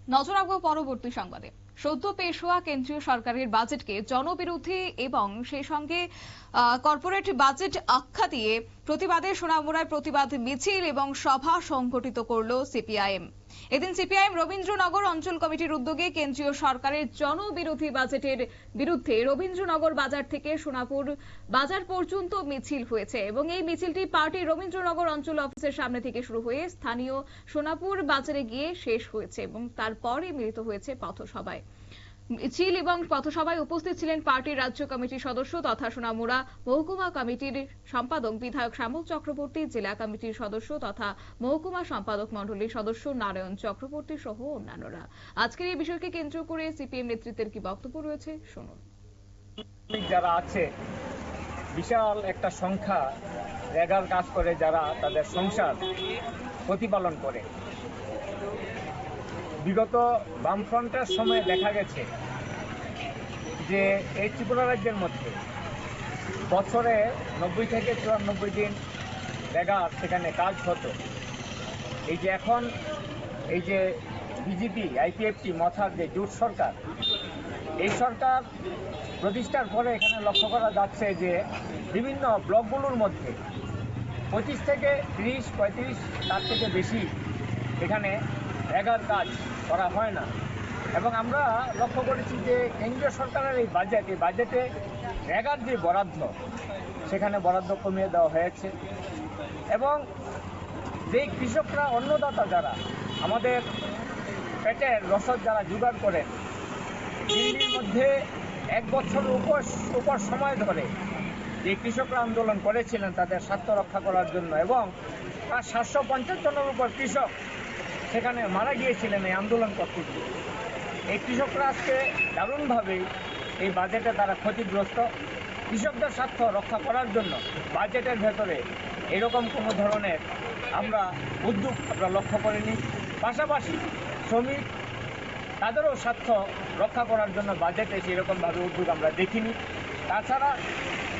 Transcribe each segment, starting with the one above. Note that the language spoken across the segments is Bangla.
নজর রাখবো পরবর্তী সংবাদে। সদ্য পেশ হওয়া কেন্দ্রীয় সরকারের বাজেটকে জনবিরোধী এবং সেই সঙ্গে কর্পোরেট বাজেট আখ্যা দিয়ে প্রতিবাদে সোনামুড়ায় প্রতিবাদ মিছিল এবং সভা সংগঠিত করল সিপিআইএম। এদিন সিপিআইএম রবীন্দ্রনগর অঞ্চল কমিটির উদ্যোগে কেন্দ্রীয় সরকারের জনবিরোধী বাজেটের বিরুদ্ধে রবীন্দ্রনগর বাজার থেকে সোনাপুর বাজার পর্যন্ত মিছিল হয়েছে এবং এই মিছিলটি পার্টির রবীন্দ্রনগর অঞ্চল অফিসের সামনে থেকে শুরু হয়ে স্থানীয় সোনাপুর বাজারে গিয়ে শেষ হয়েছে এবং তারপরে মিলিত হয়েছে পথসভায়। মিছিল এবং পথসভায় উপস্থিত ছিলেন পার্টির রাজ্য কমিটির সদস্য তথা সোনামুড়া মহকুমা কমিটির সম্পাদক বিধায়ক শ্যামল চক্রবর্তী, জেলা কমিটির সদস্য তথা মহকুমা সম্পাদক মণ্ডলীর সদস্য নারায়ণ চক্রবর্তী সহ অন্যান্যরা। আজকের এই বিষয়কে কেন্দ্র করে সিপিএম নেতৃত্বের কি বক্তব্য রয়েছে শুনুন। যারা আছে বিশাল একটা সংখ্যা রেগার কাজ করে, যারা তাদের সংসার প্রতিপালন করে। বিগত বামফ্রন্টের সময় দেখা গেছে যে এই ত্রিপুরা রাজ্যের মধ্যে বছরে 90 থেকে 94 দিন রেগার সেখানে কাজ হতো। এই যে এখন এই যে বিজেপি আইপিএফটি মথার যে জোট সরকার, এই সরকার প্রতিষ্ঠার পরে এখানে লক্ষ্য করা যাচ্ছে যে বিভিন্ন ব্লকগুলোর মধ্যে 25 থেকে 30-35 তার থেকে বেশি এখানে রেগার কাজ করা হয় না। এবং আমরা লক্ষ্য করেছি যে কেন্দ্রীয় সরকারের এই বাজেটে রেগার যে বরাদ্দ, সেখানে বরাদ্দ কমিয়ে দেওয়া হয়েছে। এবং যে কৃষকরা, অন্নদাতা যারা আমাদের পেটের রসদ যারা জোগাড় করেন, দিল্লির মধ্যে 1 বছরের উপর সময় ধরে যে কৃষকরা আন্দোলন করেছিলেন তাদের স্বার্থ রক্ষা করার জন্য, এবং প্রায় 750 জনের উপর কৃষক সেখানে মারা গিয়েছিলেন এই আন্দোলন করতে গিয়ে। এই কৃষকরা আজকে দারুণভাবে এই বাজেটে তারা ক্ষতিগ্রস্ত। কৃষকদের স্বার্থ রক্ষা করার জন্য বাজেটের ভেতরে এরকম কোনো ধরনের আমরা উদ্যোগ আমরা লক্ষ্য করিনি। পাশাপাশি শ্রমিক তাদেরও স্বার্থ রক্ষা করার জন্য বাজেটে সেরকমভাবে উদ্যোগ আমরা দেখিনি। তাছাড়া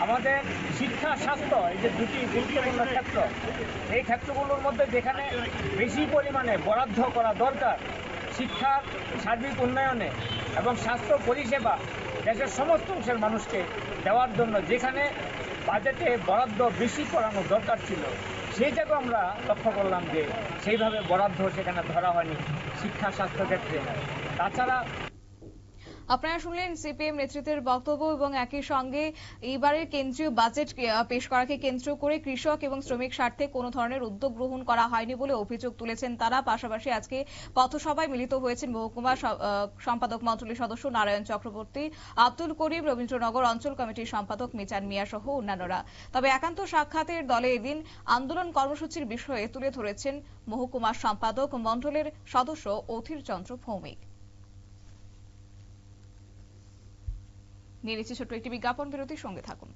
আমাদের শিক্ষা, স্বাস্থ্য, এই যে দুটি গুরুত্বপূর্ণ ক্ষেত্র, এই ক্ষেত্রগুলোর মধ্যে যেখানে বেশি পরিমাণে বরাদ্দ করা দরকার শিক্ষার সার্বিক উন্নয়নে এবং স্বাস্থ্য পরিষেবা দেশের সমস্ত অংশের মানুষকে দেওয়ার জন্য যেখানে বাজেটে বরাদ্দ বেশি করানো দরকার ছিল, সেই জায়গায় আমরা লক্ষ্য করলাম যে সেইভাবে বরাদ্দ সেখানে ধরা হয়নি শিক্ষা স্বাস্থ্য ক্ষেত্রে। তাছাড়া আপনারা শুনলেন সিপিএম নেতৃত্বের বক্তব্য এবং একই সঙ্গে এইবারের কেন্দ্রীয় বাজেট পেশ করাকে কেন্দ্র করে কৃষক এবং শ্রমিক স্বার্থে কোনো ধরনের উদ্যোগ গ্রহণ করা হয়নি বলে অভিযোগ তুলেছেন তারা। পাশাপাশি আজকে পথসভায় মিলিত হয়েছেন মহকুমা সম্পাদক মণ্ডলীর সদস্য নারায়ণ চক্রবর্তী, আব্দুল করিম, রবীন্দ্রনগর অঞ্চল কমিটির সম্পাদক মিজান মিয়া সহ অন্যান্যরা। তবে একান্ত সাক্ষাতের দলে এদিন আন্দোলন কর্মসূচির বিষয়ে তুলে ধরেছেন মহকুমা সম্পাদক মণ্ডলের সদস্য অধীর চন্দ্র ভৌমিক। নিয়ে নিচ্ছি ছোট্ট একটি বিজ্ঞাপন বিরতির সঙ্গে থাকুন।